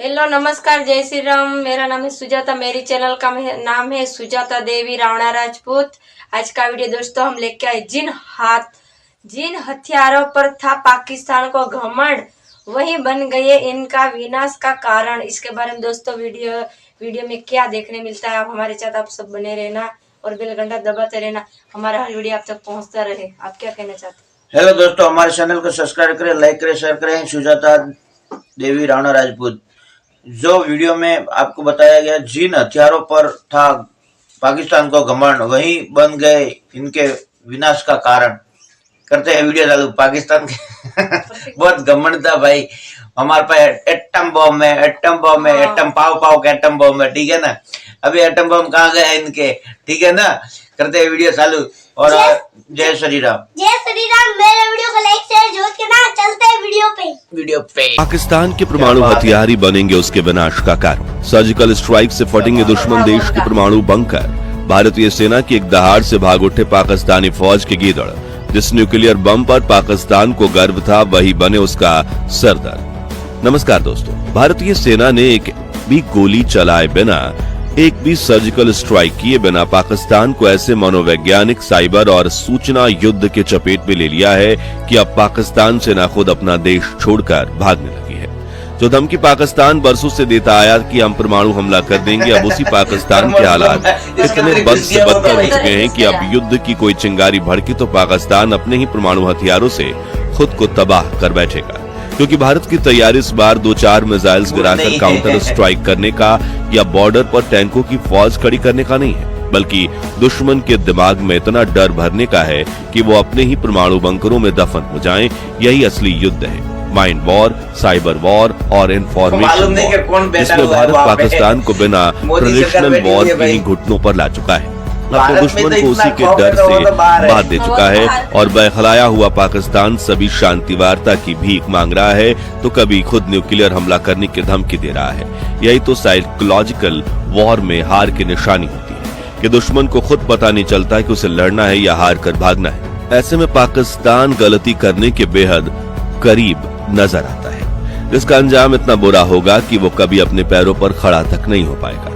Hello नमस्कार जय श्री राम। मेरा नाम है सुजाता। मेरी चैनल का नाम है सुजाता देवी रावणा राजपूत। आज का वीडियो दोस्तों हम लेके आए जिन हथियारों पर था पाकिस्तान को घमंड वही बन गए इनका विनाश का कारण। इसके बारे में दोस्तों वीडियो में क्या देखने मिलता है, आप हमारे साथ आप सब बने रहना और बेल घंटा दबाते रहना, हमारा हर वीडियो आप तक पहुंचता रहे। आप क्या कहना चाहते हैं? हेलो दोस्तों, हमारे चैनल को सब्सक्राइब करें, लाइक करें, शेयर करें। सुजाता देवी राणा राजपूत। जो वीडियो में आपको बताया गया जिन हथियारों पर था पाकिस्तान को घमंड वही बन गए इनके विनाश का कारण। करते हैं वीडियो चालू। पाकिस्तान के बहुत घमंड था भाई, हमारे पास एटम बम है, एटम पाव के एटम बम है, ठीक है ना। अभी एटम बम कहाँ गया इनके, ठीक है ना। करते हैं वीडियो चालू। और जय श्री राम। जय श्री राम। मेरे वीडियो को लाइक शेयर जरूर करना। चलते हैं वीडियो पे। पाकिस्तान के परमाणु हथियार ही बनेंगे उसके विनाश का कारण। सर्जिकल स्ट्राइक से फटेंगे दुश्मन देश के परमाणु बंकर। भारतीय सेना की एक दहाड़ से भाग उठे पाकिस्तानी फौज के गीदड़। जिस न्यूक्लियर बम पर पाकिस्तान को गर्व था वही बने उसका सरदार। नमस्कार दोस्तों, भारतीय सेना ने एक भी गोली चलाए बिना, एक भी सर्जिकल स्ट्राइक किए बिना पाकिस्तान को ऐसे मनोवैज्ञानिक, साइबर और सूचना युद्ध के चपेट में ले लिया है कि अब पाकिस्तान सेना खुद अपना देश छोड़कर भागने लगी है। जो धमकी पाकिस्तान बरसों से देता आया कि हम परमाणु हमला कर देंगे, अब उसी पाकिस्तान के हालात इतने बद से बदतर हो चुके हैं कि अब युद्ध की कोई चिंगारी भड़की तो पाकिस्तान अपने ही परमाणु हथियारों से खुद को तबाह कर बैठेगा। क्योंकि भारत की तैयारी इस बार 2-4 मिसाइल्स गिराकर काउंटर स्ट्राइक करने का या बॉर्डर पर टैंकों की फौज खड़ी करने का नहीं है, बल्कि दुश्मन के दिमाग में इतना डर भरने का है कि वो अपने ही परमाणु बंकरों में दफन हो जाएं। यही असली युद्ध है, माइंड वॉर, साइबर वॉर और इंफॉर्मेशन वॉर, जिसमें भारत पाकिस्तान को बिना ट्रेडिशनल वॉर के ही घुटनों पर ला चुका है। अब तो दुश्मन को उसी के डर से बांध दे चुका है और बहलाया हुआ पाकिस्तान सभी शांति वार्ता की भीख मांग रहा है तो कभी खुद न्यूक्लियर हमला करने की धमकी दे रहा है। यही तो साइकोलॉजिकल वॉर में हार की निशानी होती है कि दुश्मन को खुद पता नहीं चलता कि उसे लड़ना है या हार कर भागना है। ऐसे में पाकिस्तान गलती करने के बेहद करीब नजर आता है, जिसका अंजाम इतना बुरा होगा कि वो कभी अपने पैरों पर खड़ा तक नहीं हो पाएगा।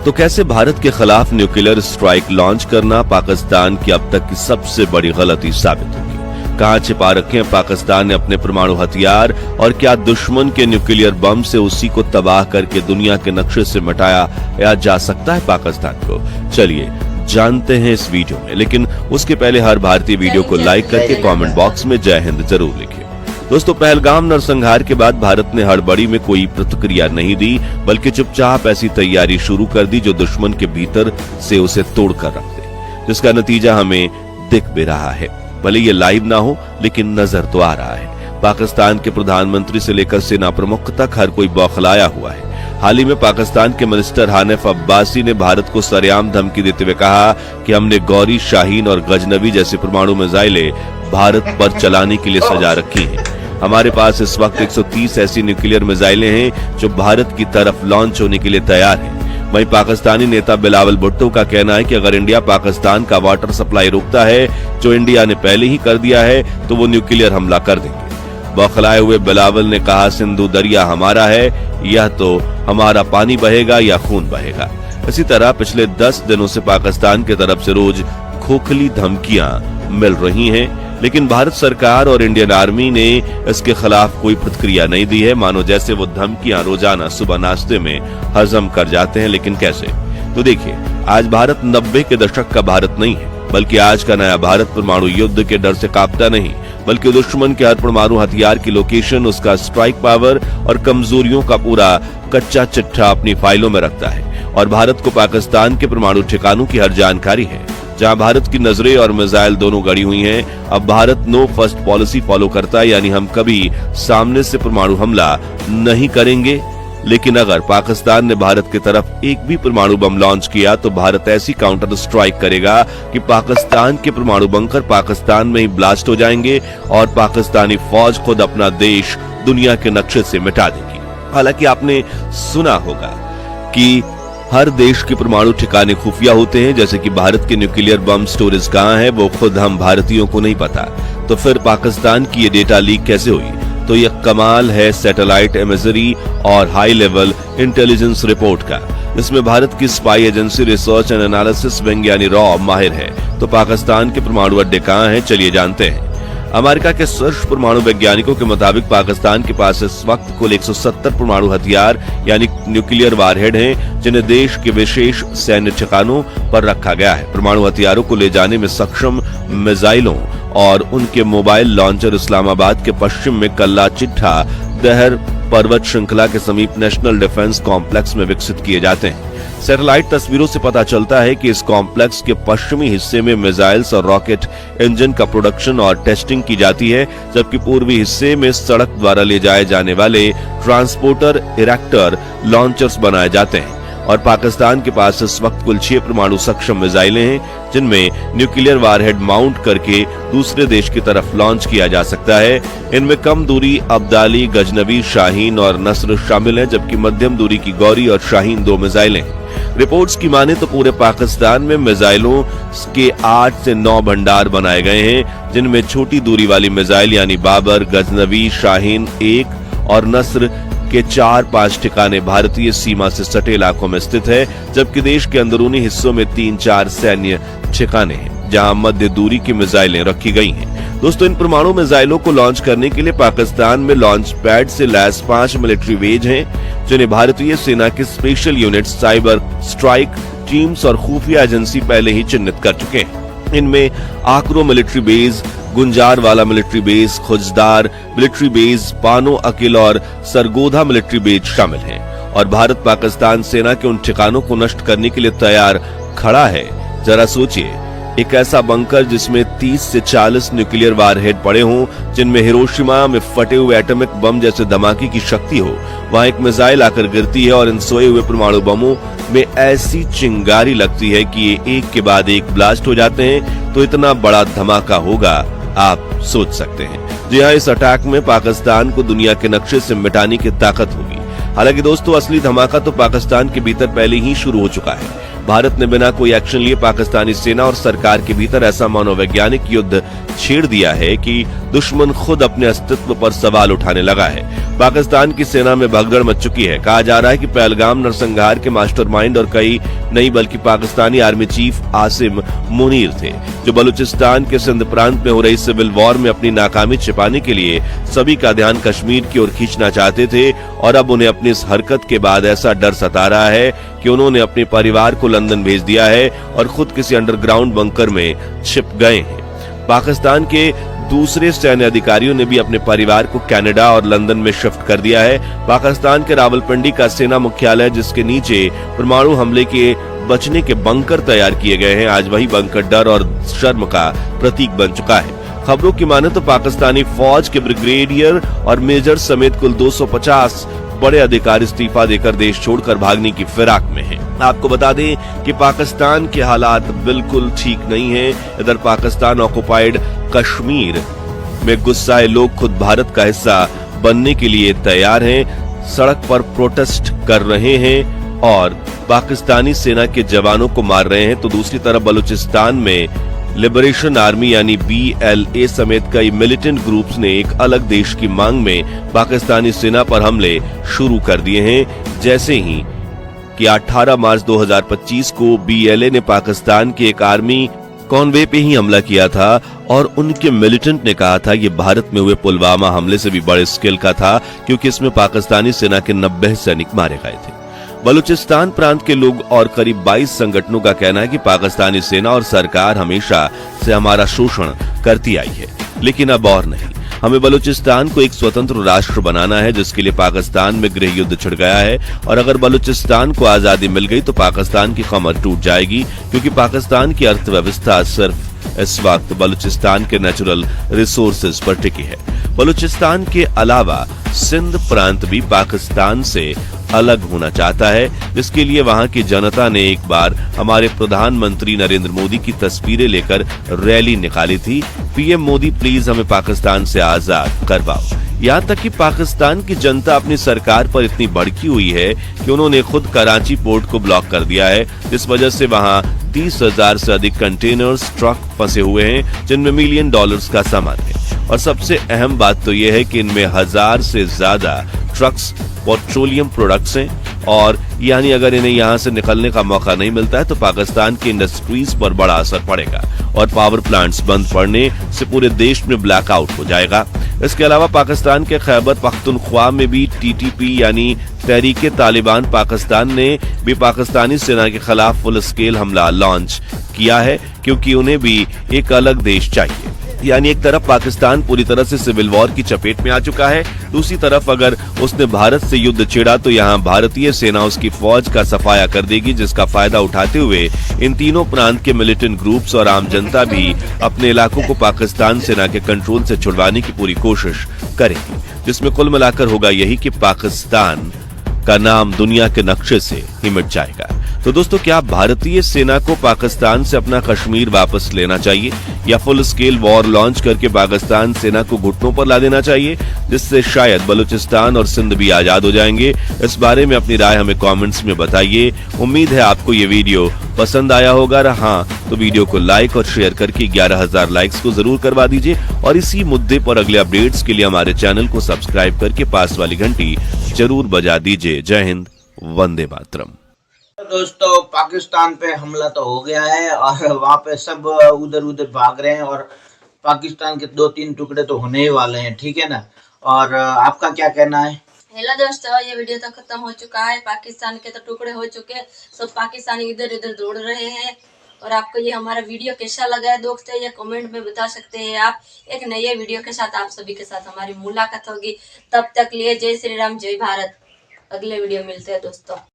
तो कैसे भारत के खिलाफ न्यूक्लियर स्ट्राइक लॉन्च करना पाकिस्तान की अब तक की सबसे बड़ी गलती साबित होगी? कहां छिपा रखे हैं पाकिस्तान ने अपने परमाणु हथियार और क्या दुश्मन के न्यूक्लियर बम से उसी को तबाह करके दुनिया के नक्शे से मिटाया जा सकता है पाकिस्तान को? चलिए जानते हैं इस वीडियो में, लेकिन उसके पहले हर भारतीय वीडियो को लाइक करके कमेंट बॉक्स में जय हिंद जरूर लिखें। दोस्तों, पहलगाम नरसंहार के बाद भारत ने हड़बड़ी में कोई प्रतिक्रिया नहीं दी, बल्कि चुपचाप ऐसी तैयारी शुरू कर दी जो दुश्मन के भीतर से उसे तोड़कर रख दे, जिसका नतीजा हमें दिख भी रहा है। भले ये लाइव ना हो लेकिन नजर तो आ रहा है। पाकिस्तान के प्रधानमंत्री से लेकर सेना प्रमुख तक हर कोई बौखलाया हुआ है। हाल ही में पाकिस्तान के मिनिस्टर हानिफ अब्बासी ने भारत को सरेआम धमकी देते हुए कहा कि हमने गौरी, शाहीन और गजनवी जैसी परमाणु मिसाइलें भारत पर चलाने के लिए सजा रखी हैं। हमारे पास इस वक्त 130 ऐसी न्यूक्लियर मिसाइलें हैं जो भारत की तरफ लॉन्च होने के लिए तैयार हैं। वहीं पाकिस्तानी नेता बिलावल भुट्टो का कहना है कि अगर इंडिया पाकिस्तान का वाटर सप्लाई रोकता है, जो इंडिया ने पहले ही कर दिया है, तो वो न्यूक्लियर हमला कर देंगे। बौखलाए हुए बिलावल ने कहा, सिंधु दरिया हमारा है, यह तो हमारा पानी बहेगा या खून बहेगा। इसी तरह पिछले 10 दिनों से पाकिस्तान की तरफ से रोज खोखली धमकियां मिल रही हैं, लेकिन भारत सरकार और इंडियन आर्मी ने इसके खिलाफ कोई प्रतिक्रिया नहीं दी है। मानो जैसे वो धमकियां रोजाना सुबह नाश्ते में हजम कर जाते हैं। लेकिन कैसे? तो देखिए, आज भारत 90 के दशक का भारत नहीं है, बल्कि आज का नया भारत परमाणु युद्ध के डर से कांपता नहीं, बल्कि दुश्मन के हर परमाणु हथियार की लोकेशन, उसका स्ट्राइक पावर और कमजोरियों का पूरा कच्चा चिट्ठा अपनी फाइलों में रखता है। और भारत को पाकिस्तान के परमाणु ठिकानों की हर जानकारी है। जहां भारत की नजरें और मिसाइल दोनों गड़ी हुई हैं, अब Bharat no first policy follow करता है, यानी हम कभी सामने से परमाणु हमला नहीं करेंगे। लेकिन अगर पाकिस्तान ने भारत की तरफ एक भी परमाणु बम लॉन्च किया तो भारत ऐसी काउंटर स्ट्राइक करेगा कि पाकिस्तान के परमाणु बंकर पाकिस्तान में ही ब्लास्ट हो जाएंगे और पाकिस्तानी फौज खुद अपना देश दुनिया के नक्शे से मिटा देगी। हालांकि आपने सुना होगा कि हर देश के परमाणु ठिकाने खुफिया होते हैं, जैसे कि भारत के न्यूक्लियर बम स्टोरेज कहां है वो खुद हम भारतीयों को नहीं पता। तो फिर पाकिस्तान की ये डेटा लीक कैसे हुई? तो यह कमाल है सैटेलाइट इमेजरी और हाई लेवल इंटेलिजेंस रिपोर्ट का। इसमें भारत की spy agency research and analysis wing यानी रॉ माहिर है। तो पाकिस्तान के परमाणु अड्डे कहां हैं, चलिए जानते हैं। अमेरिका के शीर्ष परमाणु वैज्ञानिकों के मुताबिक पाकिस्तान के पास इस वक्त कुल 170 परमाणु हथियार यानी न्यूक्लियर वारहेड हैं, जिन्हें देश के विशेष सैन्य ठिकानों पर रखा गया है। परमाणु हथियारों को ले जाने में सक्षम मिसाइलों और उनके मोबाइल लॉन्चर इस्लामाबाद के पश्चिम में कल्ला चिट्ठा दहर पर्वत श्रृंखला के समीप नेशनल डिफेंस कॉम्प्लेक्स में विकसित किए जाते हैं। सैटेलाइट तस्वीरों से पता चलता है कि इस कॉम्प्लेक्स के पश्चिमी हिस्से में मिसाइल्स और रॉकेट इंजन का प्रोडक्शन और टेस्टिंग की जाती है, जबकि पूर्वी हिस्से में सड़क द्वारा ले जाए जाने वाले ट्रांसपोर्टर इरेक्टर लॉन्चर्स बनाए जाते हैं। और पाकिस्तान के पास इस वक्त कुल 6 परमाणु सक्षम मिसाइलें हैं, जिनमें न्यूक्लियर वारहेड माउंट करके दूसरे देश की तरफ लॉन्च किया जा सकता है। इनमें कम दूरी अब्दाली, गजनवी, शाहीन और नस्र शामिल हैं, जबकि मध्यम दूरी की गौरी और शाहीन 2 मिसाइलें हैं। रिपोर्ट्स की माने तो पूरे पाकिस्तान में मिसाइलों के 8 से 9 भंडार बनाए गए हैं, जिनमें छोटी दूरी वाली मिसाइल यानी बाबर, गजनवी, शाहीन 1 और नस्र के 4-5 ठिकाने भारतीय सीमा से सटे इलाकों में स्थित है, जबकि देश के अंदरूनी हिस्सों में 3-4 सैन्य ठिकाने हैं, जहां मध्य दूरी की मिसाइलें रखी गई हैं। दोस्तों, इन परमाणु मिसाइलों को लॉन्च करने के लिए पाकिस्तान में लॉन्च पैड से लैस 5 मिलिट्री बेज हैं, जिन्हें भारतीय सेना के special unit, cyber strike teams और खुफिया एजेंसी पहले ही चिन्हित कर चुके हैं। इनमें आकरो मिलिट्री बेस, गुंजारवाला military base, Khuzdar military base, Pano Aqil और सरगोधा मिलिट्री बेस शामिल हैं। और भारत पाकिस्तान सेना के उन ठिकानों को नष्ट करने के लिए तैयार खड़ा है। जरा सोचिए, एक ऐसा बंकर जिसमें 30 से 40 न्यूक्लियर वारहेड पड़े हों, जिनमें हिरोशिमा में फटे हुए एटॉमिक बम जैसे धमाके की शक्ति हो, वहां एक मिसाइल आकर गिरती है और इन सोए हुए परमाणु बमों में ऐसी चिंगारी लगती है कि ये एक के बाद एक ब्लास्ट हो जाते हैं। तो इतना बड़ा धमाका होगा, आप सोच सकते हैं। जी हाँ, इस अटैक में पाकिस्तान को दुनिया के नक्शे से मिटाने की ताकत होगी। हालांकि दोस्तों, असली धमाका तो पाकिस्तान के भीतर पहले ही शुरू हो चुका है। भारत ने बिना कोई एक्शन लिए पाकिस्तानी सेना और सरकार के भीतर ऐसा मनोवैज्ञानिक युद्ध छेड़ दिया है कि दुश्मन खुद अपने अस्तित्व पर सवाल उठाने लगा है। पाकिस्तान की सेना में भगदड़ मच चुकी है। कहा जा रहा है कि पहलगाम नरसंहार के मास्टरमाइंड और कई नहीं बल्कि पाकिस्तानी आर्मी चीफ आसिम मुनीर थे, जो बलूचिस्तान के सिंध प्रांत में हो रही सिविल वॉर में अपनी नाकामी छिपाने के लिए सभी का ध्यान कश्मीर की ओर खींचना चाहते थे। और अब उन्हें अपनी इस हरकत के बाद ऐसा डर सता रहा है कि उन्होंने अपने परिवार को लंदन भेज दिया है और खुद किसी अंडरग्राउंड बंकर में छिप गए हैं। पाकिस्तान के दूसरे सैन्य अधिकारियों ने भी अपने परिवार को कनाडा और लंदन में शिफ्ट कर दिया है। पाकिस्तान के रावलपिंडी का सेना मुख्यालय, जिसके नीचे परमाणु हमले के बचने के बंकर तैयार किए गए हैं, आज वही बंकर डर और शर्म का प्रतीक बन चुका है। खबरों की माने तो पाकिस्तानी फौज के ब्रिगेडियर और मेजर समेत कुल 250 बड़े अधिकारी इस्तीफा देकर देश छोड़कर भागने की फिराक में हैं। आपको बता दें कि पाकिस्तान के हालात बिल्कुल ठीक नहीं हैं। इधर पाकिस्तान ऑक्युपाइड कश्मीर में गुस्साए लोग खुद भारत का हिस्सा बनने के लिए तैयार हैं, सड़क पर प्रोटेस्ट कर रहे हैं और पाकिस्तानी सेना के जवानों को मार रहे हैं। तो दूसरी तरफ बलूचिस्तान में लिबरेशन आर्मी यानी BLA समेत कई मिलिटेंट ग्रुप्स ने एक अलग देश की मांग में पाकिस्तानी सेना पर हमले शुरू कर दिए हैं। जैसे ही कि 18 मार्च 2025 को BLA ने पाकिस्तान के एक आर्मी कॉन्वे पे ही हमला किया था और उनके मिलिटेंट ने कहा था ये भारत में हुए पुलवामा हमले से भी बड़े स्केल का था, क्योंकि इसमें पाकिस्तानी सेना के 90 सैनिक मारे गए थे। बलूचिस्तान प्रांत के लोग और करीब 22 संगठनों का कहना है कि पाकिस्तानी सेना और सरकार हमेशा से हमारा शोषण करती आई है, लेकिन अब और नहीं। हमें बलूचिस्तान को एक स्वतंत्र राष्ट्र बनाना है, जिसके लिए पाकिस्तान में गृह युद्ध छिड़ गया है। और अगर बलूचिस्तान को आजादी मिल गई तो पाकिस्तान की कमर टूट जाएगी, क्योंकि पाकिस्तान की अर्थव्यवस्था सिर्फ इस वक्त बलूचिस्तान के नेचुरल रिसोर्सेज पर टिकी है। बलूचिस्तान के अलावा सिंध प्रांत भी पाकिस्तान से अलग होना चाहता है, जिसके लिए वहां की जनता ने एक बार हमारे प्रधानमंत्री नरेंद्र मोदी की तस्वीरें लेकर रैली निकाली थी। PM मोदी प्लीज हमें पाकिस्तान से आजाद करवाओ। यहाँ तक कि पाकिस्तान की जनता अपनी सरकार पर इतनी भड़की हुई है कि उन्होंने खुद कराची पोर्ट को ब्लॉक कर दिया है, जिस वजह से वहां 30,000 से अधिक कंटेनर्स ट्रक फंसे हुए हैं जिनमें $1 मिलियन का सामान है। और सबसे अहम बात तो यह है कि इनमें 1000 से ज्यादा ट्रक्स पेट्रोलियम प्रोडक्ट्स हैं, और यानी अगर इन्हें यहां से निकलने का मौका नहीं मिलता है तो पाकिस्तान की इंडस्ट्रीज पर बड़ा असर पड़ेगा और पावर प्लांट्स बंद पड़ने से पूरे देश में ब्लैकआउट हो जाएगा। इसके अलावा पाकिस्तान के खैबर पख्तूनख्वा में भी टीटीपी यानी तहरीके तालिबान पाकिस्तान ने भी पाकिस्तानी सेना के खिलाफ फुल स्केल हमला लॉन्च किया है, क्योंकि उन्हें भी एक अलग देश चाहिए। यानी एक तरफ पाकिस्तान पूरी तरह से सिविल वॉर की चपेट में आ चुका है, दूसरी तरफ अगर उसने भारत से युद्ध छेड़ा तो यहाँ भारतीय सेना उसकी फौज का सफाया कर देगी, जिसका फायदा उठाते हुए इन तीनों प्रांत के मिलिटेंट ग्रुप्स और आम जनता भी अपने इलाकों को पाकिस्तान सेना के कंट्रोल से छुड़वाने की पूरी कोशिश करेगी, जिसमें कुल मिलाकर होगा यही कि पाकिस्तान का नाम दुनिया के नक्शे से ही मिट जाएगा। तो दोस्तों, क्या भारतीय सेना को पाकिस्तान से अपना कश्मीर वापस लेना चाहिए या फुल स्केल वॉर लॉन्च करके पाकिस्तान सेना को घुटनों पर ला देना चाहिए, जिससे शायद बलूचिस्तान और सिंध भी आजाद हो जाएंगे? इस बारे में अपनी राय हमें कमेंट्स में बताइए। उम्मीद है आपको ये वीडियो पसंद आया होगा। हाँ, तो वीडियो को लाइक और शेयर करके 11,000 लाइक्स को जरूर करवा दीजिए, और इसी मुद्दे पर अगले अपडेट्स के लिए हमारे चैनल को सब्सक्राइब करके पास वाली घंटी जरूर बजा दीजिए। जय हिंद, वंदे मातरम। दोस्तों, पाकिस्तान पे हमला तो हो गया है और वहाँ पे सब उधर उधर भाग रहे हैं और पाकिस्तान के 2-3 टुकड़े तो होने ही वाले हैं, ठीक है ना? और आपका क्या कहना है? हेलो दोस्तों, ये वीडियो तो खत्म हो चुका है। पाकिस्तान के तो टुकड़े हो चुके हैं, सब पाकिस्तानी इधर उधर दौड़ रहे हैं। और आपको ये हमारा वीडियो कैसा लगा है दोस्तों, ये कमेंट में बता सकते हैं आप। एक नए वीडियो के साथ आप सभी के साथ हमारी मुलाकात होगी। तब तक लिए जय श्री राम, जय भारत। अगले वीडियो मिलते हैं दोस्तों।